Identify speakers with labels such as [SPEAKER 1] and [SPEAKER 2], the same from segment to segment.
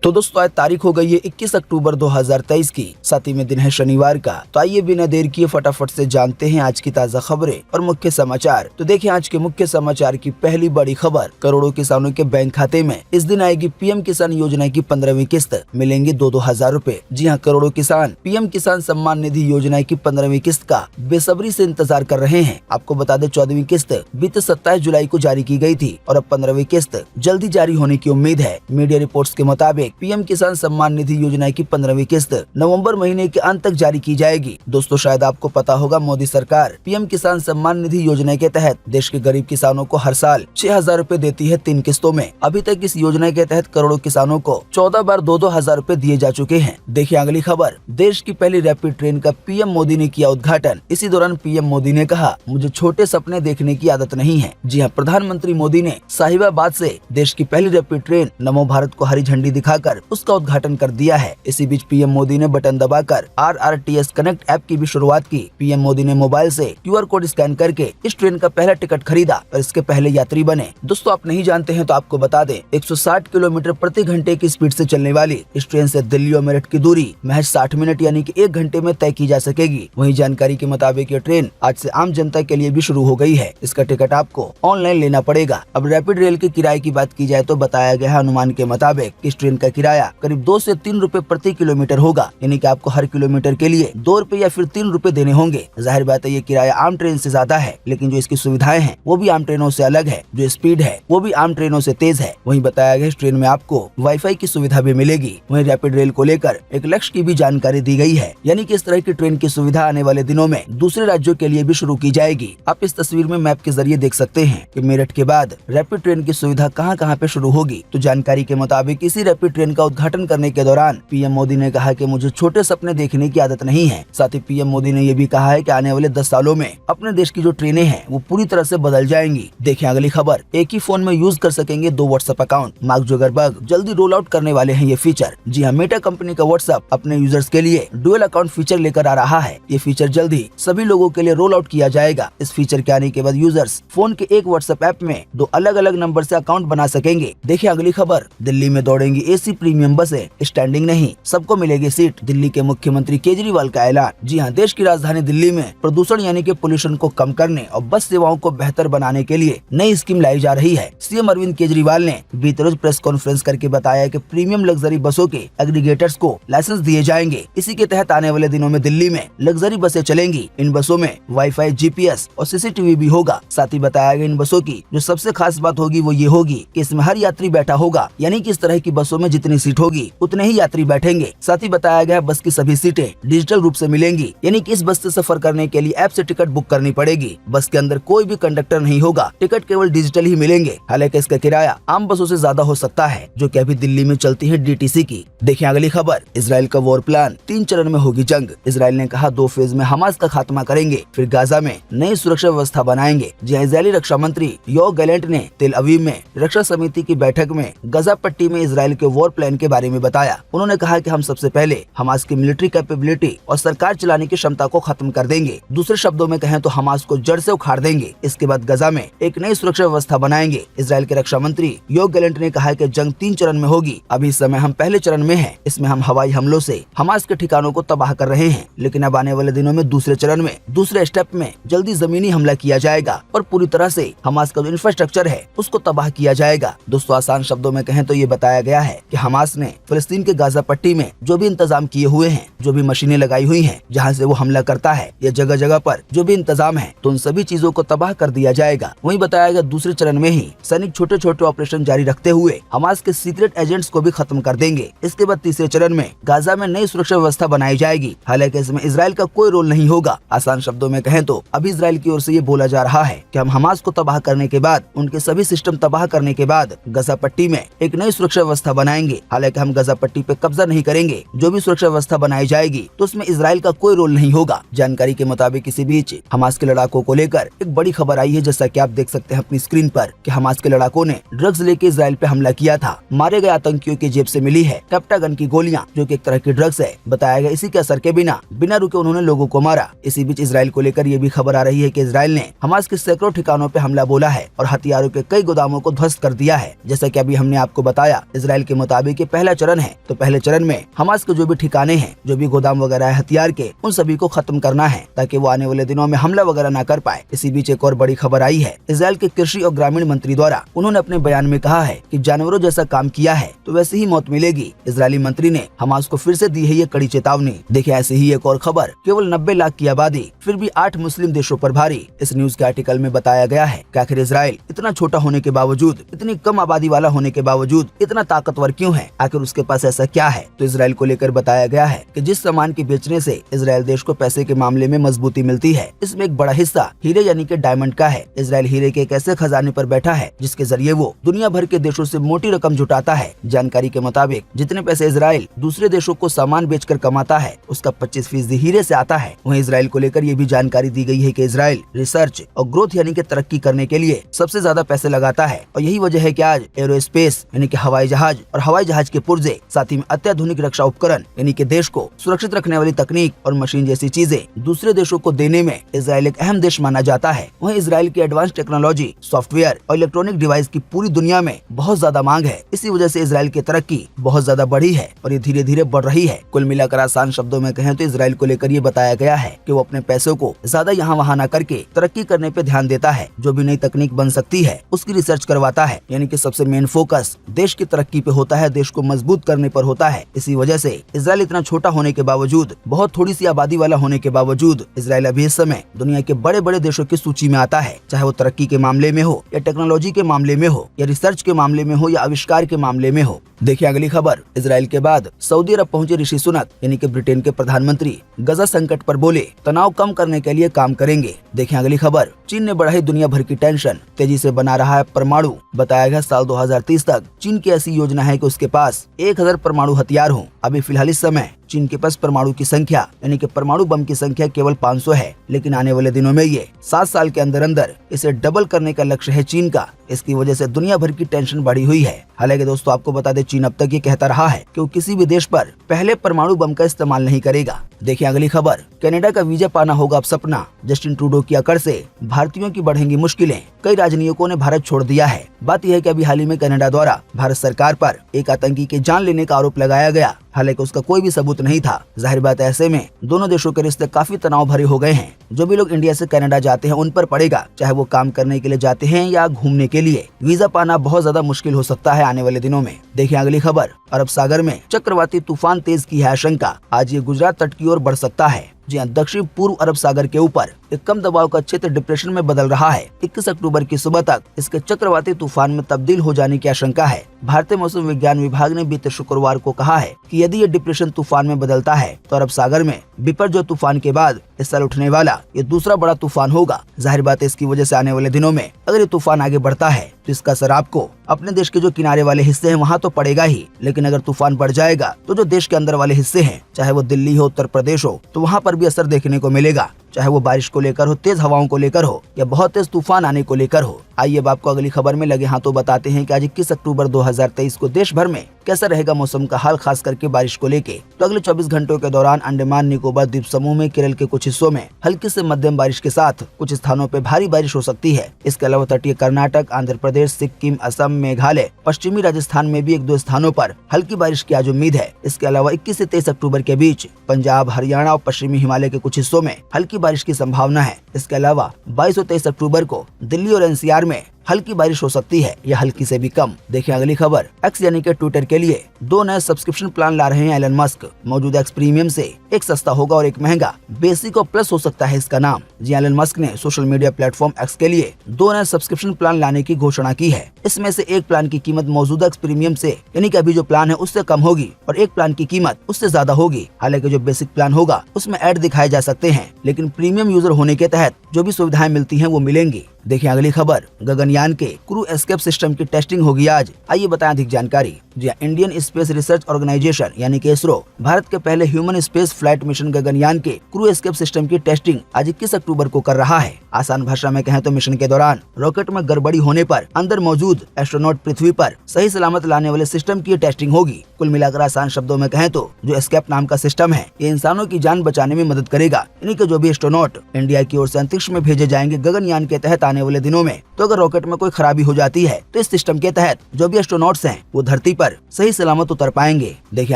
[SPEAKER 1] तो दोस्तों आज तारीख हो गई है 21 अक्टूबर 2023 की, सातवीं में दिन है शनिवार का। तो आइए बिना देर किए फटाफट से जानते हैं आज की ताज़ा खबरें और मुख्य समाचार। तो देखिए आज के मुख्य समाचार की पहली बड़ी खबर, करोड़ों किसानों के बैंक खाते में इस दिन आएगी पीएम किसान योजना की 15वीं किस्त, मिलेंगे 2-2 हजार रूपए। जी हाँ, करोड़ों किसान पीएम किसान सम्मान निधि योजना की 15वीं किस्त का बेसब्री से इंतजार कर रहे हैं। आपको बता दें 14वीं किस्त बीते 27 जुलाई को जारी की गई थी और अब 15वीं किस्त जल्दी जारी होने की उम्मीद है। मीडिया रिपोर्ट्स के मुताबिक पीएम किसान सम्मान निधि योजना की 15वीं किस्त नवंबर महीने के अंत तक जारी की जाएगी। दोस्तों शायद आपको पता होगा, मोदी सरकार पीएम किसान सम्मान निधि योजना के तहत देश के गरीब किसानों को हर साल 6,000 रूपए देती है 3 किस्तों में। अभी तक इस योजना के तहत करोड़ों किसानों को 14 बार 2-2 हजार रूपए दिए जा चुके हैं। देखिए अगली खबर, देश की पहली रैपिड ट्रेन का पीएम मोदी ने किया उद्घाटन। इसी दौरान पीएम मोदी ने कहा, मुझे छोटे सपने देखने की आदत नहीं है। जी हाँ, प्रधानमंत्री मोदी ने साहिबाबाद से देश की पहली रैपिड ट्रेन नमो भारत को हरी झंडी दिखाकर उसका उद्घाटन कर दिया है। इसी बीच पीएम मोदी ने बटन दबाकर RRTS कनेक्ट ऐप की भी शुरुआत की। पीएम मोदी ने मोबाइल से QR कोड स्कैन करके इस ट्रेन का पहला टिकट खरीदा और इसके पहले यात्री बने। दोस्तों आप नहीं जानते हैं तो आपको बता दें, 160 किलोमीटर प्रति घंटे की स्पीड से चलने वाली इस ट्रेन से दिल्ली और मेरठ की दूरी महज 60 मिनट यानी कि 1 घंटे में तय की जा सकेगी। वहीं जानकारी के मुताबिक ये ट्रेन आज से आम जनता के लिए भी शुरू हो गई है। इसका टिकट आपको ऑनलाइन लेना पड़ेगा। अब रैपिड रेल के किराए की बात की जाए तो बताया गया है अनुमान के मुताबिक इस ट्रेन का किराया करीब 2 से 3 रुपए प्रति किलोमीटर होगा, यानी कि आपको हर किलोमीटर के लिए 2 रुपए या फिर 3 रुपए देने होंगे। जाहिर बात है ये किराया आम ट्रेन से ज्यादा है, लेकिन जो इसकी सुविधाएं हैं वो भी आम ट्रेनों से अलग है। जो स्पीड है वो भी आम ट्रेनों से तेज है। वहीं बताया गया इस ट्रेन में आपको वाईफाई की सुविधा भी मिलेगी। वहीं रैपिड रेल को लेकर एक लक्ष्य की भी जानकारी दी गई है, यानी कि इस तरह की ट्रेन की सुविधा आने वाले दिनों में दूसरे राज्यों के लिए भी शुरू की जाएगी। आप इस तस्वीर में मैप के जरिए देख सकते हैं कि मेरठ के बाद रैपिड ट्रेन की सुविधा कहां पे शुरू होगी। तो जानकारी के मुताबिक इसी रैपिड ट्रेन का उद्घाटन करने के दौरान पीएम मोदी ने कहा कि मुझे छोटे सपने देखने की आदत नहीं है। साथ ही पीएम मोदी ने ये भी कहा है कि आने वाले 10 सालों में अपने देश की जो ट्रेनें हैं वो पूरी तरह से बदल जाएंगी। देखें अगली खबर, एक ही फोन में यूज कर सकेंगे 2 व्हाट्सएप अकाउंट। मार्क जुकरबर्ग जल्दी रोल आउट करने वाले हैं ये फीचर। जी हाँ, मेटा कंपनी का व्हाट्सएप अपने यूजर्स के लिए डुअल अकाउंट फीचर लेकर आ रहा है। ये फीचर जल्दी सभी लोगों के लिए रोल आउट किया जाएगा। इस फीचर के आने के बाद यूजर्स फोन के एक व्हाट्सएप ऐप में 2 अलग-अलग नंबर से अकाउंट बना सकेंगे। देखिए अगली खबर, दिल्ली में दौड़ेंगी AC प्रीमियम बसें, स्टैंडिंग नहीं, सबको मिलेगी सीट। दिल्ली के मुख्यमंत्री केजरीवाल का ऐलान। जी हाँ, देश की राजधानी दिल्ली में प्रदूषण यानी कि पोल्यूशन को कम करने और बस सेवाओं को बेहतर बनाने के लिए नई स्कीम लाई जा रही है। सीएम अरविंद केजरीवाल ने बीते रोज प्रेस कॉन्फ्रेंस करके बताया कि प्रीमियम लग्जरी बसों के एग्रीगेटर्स को लाइसेंस दिए जाएंगे। इसी के तहत आने वाले दिनों में दिल्ली में लग्जरी बसें चलेंगी। इन बसों में वाईफाई, GPS और CCTV भी होगा। साथ ही बताया गया इन बसों की जो सबसे खास बात होगी वो ये होगी कि इसमें हर यात्री बैठा होगा, यानी कि इस तरह की बसों में जितनी सीट होगी उतने ही यात्री बैठेंगे। साथ ही बताया गया बस की सभी सीटें डिजिटल रूप से मिलेंगी, यानी कि इस बस से सफर करने के लिए ऐप से टिकट बुक करनी पड़ेगी। बस के अंदर कोई भी कंडक्टर नहीं होगा, टिकट केवल डिजिटल ही मिलेंगे। हालांकि इसका किराया आम बसों से ज्यादा हो सकता है जो कि अभी दिल्ली में चलती है DTC की। देखिए अगली खबर, इजराइल का वॉर प्लान, 3 चरण में होगी जंग। इजराइल ने कहा 2 फेज में हमास का खात्मा करेंगे, फिर गाजा में नई सुरक्षा व्यवस्था बनाएंगे। जहाँ इजरायली रक्षा मंत्री योव गैलेंट ने तेल अवीव में रक्षा समिति की बैठक में गजा पट्टी में इजराइल के वॉर प्लान के बारे में बताया। उन्होंने कहा कि हम सबसे पहले हमास की मिलिट्री कैपेबिलिटी और सरकार चलाने की क्षमता को खत्म कर देंगे। दूसरे शब्दों में कहें तो हमास को जड़ से उखाड़ देंगे। इसके बाद गजा में एक नई सुरक्षा व्यवस्था बनाएंगे। इजराइल के रक्षा मंत्री योव गैलेंट ने कहा कि जंग 3 चरण में होगी। अभी इस समय हम पहले चरण में हैं। इसमें हम हवाई हमलों से हमास के ठिकानों को तबाह कर रहे हैं, लेकिन अब आने वाले दिनों में दूसरे चरण में, दूसरे स्टेप में जल्दी जमीनी हमला किया जाएगा और पूरी तरह से हमास का जो इंफ्रास्ट्रक्चर है उसको तबाह किया जाएगा। दोस्तों आसान शब्दों में कहें तो ये बताया गया है कि हमास ने फिलिस्तीन के गाजा पट्टी में जो भी इंतजाम किए हुए हैं, जो भी मशीनें लगाई हुई हैं जहां से वो हमला करता है, या जगह जगह पर जो भी इंतजाम है, तो उन सभी चीजों को तबाह कर दिया जाएगा। वहीं बताया गया दूसरे चरण में ही सैनिक छोटे छोटे ऑपरेशन जारी रखते हुए हमास के सीक्रेट एजेंट्स को भी खत्म कर देंगे। इसके बाद तीसरे चरण में गाजा में नई सुरक्षा व्यवस्था बनाई जाएगी। हालांकि इसमें इजराइल का कोई रोल नहीं होगा। आसान शब्दों में कहें तो अभी इजराइल की ओर से ये बोला जा रहा है कि हम हमास को तबाह करने के बाद, उनके सभी सिस्टम तबाह करने के बाद गजा पट्टी में एक नई सुरक्षा व्यवस्था बनाएंगे। हालांकि हम गजा पट्टी पे कब्जा नहीं करेंगे। जो भी सुरक्षा व्यवस्था बनाई जाएगी तो उसमें इजराइल का कोई रोल नहीं होगा। जानकारी के मुताबिक इसी बीच हमास के लड़ाकों को लेकर एक बड़ी खबर आई है। जैसा कि आप देख सकते हैं अपनी स्क्रीन पर कि हमास के लड़ाकों ने ड्रग्स लेके इजराइल पे हमला किया था। मारे गए आतंकियों की जेब से मिली है कैप्टागन की गोलियां, जो कि एक तरह की ड्रग्स है। बताया गया इसी के असर के बिना रुके उन्होंने लोगों को मारा। इसी बीच इजराइल को लेकर ये भी खबर आ रही है कि इजराइल ने हमास के सैकड़ों ठिकानों पे हमला बोला है और हथियारों के कई गोदामों को ध्वस्त कर दिया है। जैसा कि अभी हमने आपको बताया, इजराइल के मुताबिक ये पहला चरण है। तो पहले चरण में हमास के जो भी ठिकाने हैं, जो भी गोदाम वगैरह है हथियार के, उन सभी को खत्म करना है ताकि वो आने वाले दिनों में हमला वगैरह ना कर पाए। इसी बीच एक और बड़ी खबर आई है इजराइल के कृषि और ग्रामीण मंत्री द्वारा। उन्होंने अपने बयान में कहा है कि जानवरों जैसा काम किया है तो वैसे ही मौत मिलेगी। इजरायली मंत्री ने हमास को फिर से दी है ये कड़ी चेतावनी। देखिए ऐसे ही एक और खबर, केवल 90 लाख की आबादी फिर भी 8 मुस्लिम देशों पर भारी। इस न्यूज के आर्टिकल में बताया गया है कि आखिर इजराइल इतना छोटा होने के बावजूद, इतनी कम आबादी वाला होने के बावजूद इतना ताकतवर क्यों है? आखिर उसके पास ऐसा क्या है? तो इजराइल को लेकर बताया गया है कि जिस सामान के बेचने से इजराइल देश को पैसे के मामले में मजबूती मिलती है, इसमें एक बड़ा हिस्सा हीरे यानी कि डायमंड का है। इजराइल हीरे के एक ऐसे खजाने पर बैठा है जिसके जरिए वो दुनिया भर के देशों से मोटी रकम जुटाता है। जानकारी के मुताबिक जितने पैसे इजराइल दूसरे देशों को सामान बेचकर कमाता है उसका 25% हीरे से आता है। वहीं इजराइल को लेकर ये भी जानकारी दी गई है कि इजराइल रिसर्च और ग्रोथ यानी कि तरक्की करने के लिए सबसे ज्यादा पैसे लगाता है और यही वजह है कि आज एरोस्पेस यानी कि हवाई जहाज और हवाई जहाज के पुर्जे, साथ ही में अत्याधुनिक रक्षा उपकरण यानी कि देश को सुरक्षित रखने वाली तकनीक और मशीन जैसी चीजें दूसरे देशों को देने में इजराइल एक अहम देश माना जाता है। वहीं इजराइल की एडवांस टेक्नोलॉजी, सॉफ्टवेयर और इलेक्ट्रॉनिक डिवाइस की पूरी दुनिया में बहुत ज्यादा मांग है। इसी वजह से इजराइल की तरक्की बहुत ज्यादा बढ़ी है और ये धीरे धीरे बढ़ रही है। कुल मिलाकर आसान शब्दों में कहें तो इजराइल को लेकर ये बताया गया है कि वो अपने पैसों को ज्यादा यहाँ वहाँ न करके तरक्की करने पे ध्यान देता है। जो भी नई तकनीक बन सकती है उसकी रिसर्च करवाता है, यानी कि सबसे मेन फोकस देश की तरक्की पे होता है, देश को मजबूत करने पर होता है। इसी वजह से इजराइल इतना छोटा होने के बावजूद, बहुत थोड़ी सी आबादी वाला होने के बावजूद इजराइल अभी इस समय दुनिया के बड़े बड़े देशों की सूची में आता है, चाहे वो तरक्की के मामले में हो या टेक्नोलॉजी के मामले में हो या रिसर्च के मामले में हो या आविष्कार के मामले में हो। देखिए अगली खबर, इजराइल के बाद सऊदी अरब पहुंचे ऋषि सुनक यानी कि ब्रिटेन के प्रधानमंत्री गजा संकट पर बोले तनाव कम करने के लिए काम करेंगे। देखिए अगली खबर, चीन ने बढ़ाई दुनिया भर की टेंशन, तेजी से बना रहा है परमाणु। बताया गया साल 2030 तक चीन की ऐसी योजना है कि उसके पास 1000 परमाणु हथियार हों। अभी फिलहाल इस समय चीन के पास परमाणु की संख्या यानी कि परमाणु बम की संख्या केवल 500 है, लेकिन आने वाले दिनों में ये 7 साल के अंदर अंदर इसे डबल करने का लक्ष्य है चीन का। इसकी वजह से दुनिया भर की टेंशन बढ़ी हुई है। हालांकि दोस्तों आपको बता दें, चीन अब तक ये कहता रहा है कि वो किसी भी देश पर पहले परमाणु बम का इस्तेमाल नहीं करेगा। देखिए अगली खबर, कनाडा का वीजा पाना होगा अब सपना। जस्टिन ट्रूडो की अकड़ से भारतीयों की बढ़ेंगी मुश्किलें, कई राजनयिकों ने भारत छोड़ दिया है। बात यह है कि अभी हाल ही में कनाडा द्वारा भारत सरकार पर एक आतंकी के जान लेने का आरोप लगाया गया, हालांकि उसका कोई भी सबूत नहीं था। जाहिर बात है ऐसे में दोनों देशों के रिश्ते काफी तनाव भरे हो गए हैं। जो भी लोग इंडिया से कनाडा जाते हैं उन पर पड़ेगा, चाहे वो काम करने के लिए जाते हैं या घूमने के लिए। वीजा पाना बहुत ज्यादा मुश्किल हो सकता है आने वाले दिनों में। देखिए अगली खबर, अरब सागर में चक्रवाती तूफान तेज की है आशंका, आज ये गुजरात तट की ओर बढ़ सकता है। जी हाँ, दक्षिण पूर्व अरब सागर के ऊपर एक कम दबाव का क्षेत्र डिप्रेशन में बदल रहा है। 21 अक्टूबर की सुबह तक इसके चक्रवाती तूफान में तब्दील हो जाने की आशंका है। भारतीय मौसम विज्ञान विभाग ने बीते शुक्रवार को कहा है कि यदि ये डिप्रेशन तूफान में बदलता है तो अरब सागर में बिपरजॉय तूफान के बाद इस साल उठने वाला ये दूसरा बड़ा तूफान होगा। जाहिर बात है इसकी वजह से आने वाले दिनों में अगर ये तूफान आगे बढ़ता है तो इसका असर आपको अपने देश के जो किनारे वाले हिस्से हैं वहाँ तो पड़ेगा ही, लेकिन अगर तूफान बढ़ जाएगा तो जो देश के अंदर वाले हिस्से हैं, चाहे वो दिल्ली हो, उत्तर प्रदेश हो, तो वहाँ पर भी असर देखने को मिलेगा, चाहे वो बारिश को लेकर हो, तेज हवाओं को लेकर हो या बहुत तेज तूफान आने को लेकर हो। आइए अब आपको अगली खबर में लगे हाथों बताते हैं कि आज 21 अक्टूबर 2023 को देश भर में कैसा रहेगा मौसम का हाल, खास करके बारिश को लेके। तो अगले 24 घंटों के दौरान अंडमान निकोबार द्वीप समूह में केरल के कुछ हिस्सों में हल्की से मध्यम बारिश के साथ कुछ स्थानों पे भारी बारिश हो सकती है। इसके अलावा तटीय कर्नाटक, आंध्र प्रदेश, सिक्किम, असम, मेघालय, पश्चिमी राजस्थान में भी 1-2 स्थानों पर हल्की बारिश की आज उम्मीद है। इसके अलावा 21 से 23 अक्टूबर के बीच पंजाब, हरियाणा और पश्चिमी हिमालय के कुछ हिस्सों में हल्की बारिश की संभावना है। इसके अलावा 22 और 23 अक्टूबर को दिल्ली और एनसीआर में हल्की बारिश हो सकती है या हल्की से भी कम। देखिए अगली खबर, एक्स यानी कि ट्विटर के लिए 2 नए सब्सक्रिप्शन प्लान ला रहे हैं एलन मस्क। मौजूदा एक्स प्रीमियम से एक सस्ता होगा और एक महंगा, बेसिक और प्लस हो सकता है इसका नाम। जी एलन मस्क ने सोशल मीडिया प्लेटफॉर्म एक्स के लिए 2 नए सब्सक्रिप्शन प्लान लाने की घोषणा की है। इसमें से एक प्लान की कीमत मौजूदा एक्स प्रीमियम से यानी कि अभी जो प्लान है उससे कम होगी और एक प्लान की कीमत उससे ज्यादा होगी। हालांकि जो बेसिक प्लान होगा उसमें ऐड दिखाए जा सकते हैं, लेकिन प्रीमियम यूजर होने के तहत जो भी सुविधाएं मिलती हैं वो मिलेंगी। देखिए अगली खबर, गगनयान के क्रू एस्केप सिस्टम की टेस्टिंग होगी आज। आइए बताएं अधिक जानकारी। जी इंडियन स्पेस रिसर्च ऑर्गेनाइजेशन यानी कि इसरो भारत के पहले human space flight mission Gaganyaan के क्रू एस्केप सिस्टम की टेस्टिंग आज 21 अक्टूबर को कर रहा है। आसान भाषा में कहें तो मिशन के दौरान रॉकेट में गड़बड़ी होने पर अंदर मौजूद एस्ट्रोनॉट पृथ्वी पर सही सलामत लाने वाले सिस्टम की टेस्टिंग होगी। कुल मिलाकर आसान शब्दों में कहें तो जो एस्केप नाम का सिस्टम है ये इंसानों की जान बचाने में मदद करेगा। यानी कि जो भी एस्ट्रोनॉट इंडिया की ओर से अंतरिक्ष में भेजे जाएंगे गगनयान के तहत आने वाले दिनों में, तो अगर रॉकेट में कोई खराबी हो जाती है तो इस सिस्टम के तहत जो भी एस्ट्रोनॉट्स हैं वो धरती पर सही सलामत उतर पाएंगे। देखिए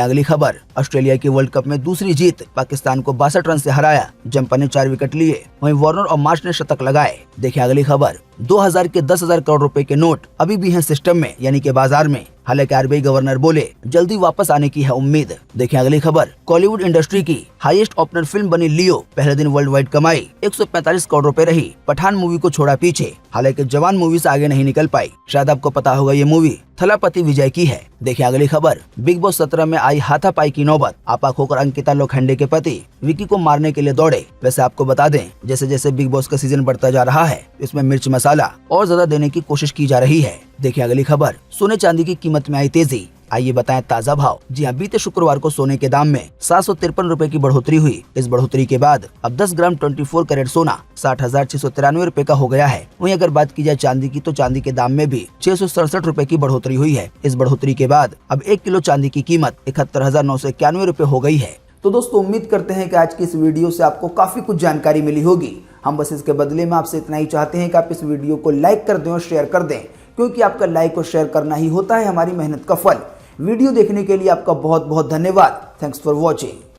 [SPEAKER 1] अगली खबर, ऑस्ट्रेलिया की वर्ल्ड कप में दूसरी जीत, पाकिस्तान को 62 रन से हराया, जंपा ने 4 विकेट लिए, वहीं वार्नर और मार्श ने शतक लगाए। देखिए अगली खबर, 2000 के 10,000 करोड़ रुपए के नोट अभी भी हैं सिस्टम में यानी कि बाजार में, हालांकि आरबीआई गवर्नर बोले जल्दी वापस आने की है उम्मीद। देखिए अगली खबर, बॉलीवुड इंडस्ट्री की हाईएस्ट ओपनर फिल्म बनी लियो, पहले दिन वर्ल्ड वाइड कमाई 145 करोड़ रुपए रही, पठान मूवी को छोड़ा पीछे, हालांकि जवान मूवी से आगे नहीं निकल पाई। शायद आपको पता होगा ये मूवी थलापति विजय की है। देखिए अगली खबर, बिग बॉस 17 में आई हाथापाई की नौबत, आपा खोकर अंकिता लोखंडे के पति विकी को मारने के लिए दौड़े। वैसे आपको बता दें, जैसे जैसे बिग बॉस का सीजन बढ़ता जा रहा है, इसमें मिर्च मसाला और ज्यादा देने की कोशिश की जा रही है। देखिए अगली खबर, सोने चांदी की कीमत में आई तेजी, आइए बताएं ताजा भाव। जी हाँ, बीते शुक्रवार को सोने के दाम में 753 रुपए की बढ़ोतरी हुई। इस बढ़ोतरी के बाद अब 10 ग्राम 24 कैरेट सोना 60,693 रुपए का हो गया है। वहीं अगर बात की जाए चांदी की, तो चांदी के दाम में भी 667 रुपए की बढ़ोतरी हुई है। इस बढ़ोतरी के बाद अब 1 किलो चांदी की कीमत 71,991 रुपए हो गई है। तो दोस्तों, उम्मीद करते हैं कि आज की इस वीडियो से आपको काफी कुछ जानकारी मिली होगी। हम बस इसके बदले में आपसे इतना ही चाहते हैं कि आप इस वीडियो को लाइक कर दें और शेयर कर दें, क्योंकि आपका लाइक और शेयर करना ही होता है हमारी मेहनत का फल। वीडियो देखने के लिए आपका बहुत बहुत धन्यवाद। Thanks for watching.